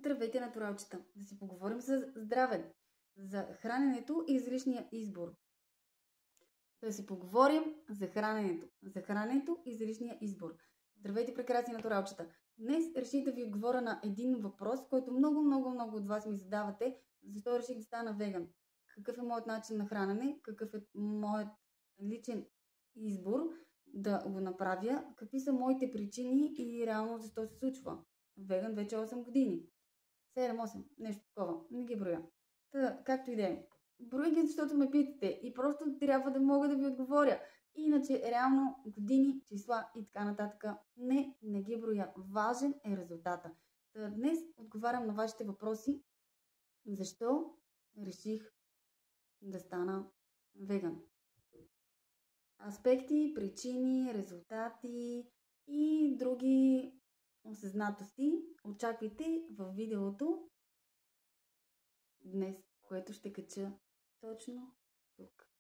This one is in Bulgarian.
Здравейте, натуралчета! Да си поговорим за здраве, за храненето и излишния избор. Да си поговорим за храненето и излишния избор. Здравейте, прекрасни натуралчета! Днес реших да ви отговоря на един въпрос, който много от вас ми задавате. Защо реших да стана веган? Какъв е моят начин на хранене? Какъв е моят личен избор да го направя? Какви са моите причини и реално защо се случва? Веган вече 8 години. 7-8, нещо такова. Не ги броя. Както и да е. Броя ги, защото ме питате и просто трябва да мога да ви отговоря. Иначе, реално, години, числа и така нататък, не ги броя. Важен е резултата. Днес отговарям на вашите въпроси. Защо реших да стана веган? Аспекти, причини, резултати и други осъзнатости очаквайте в видеото днес, което ще кача точно тук.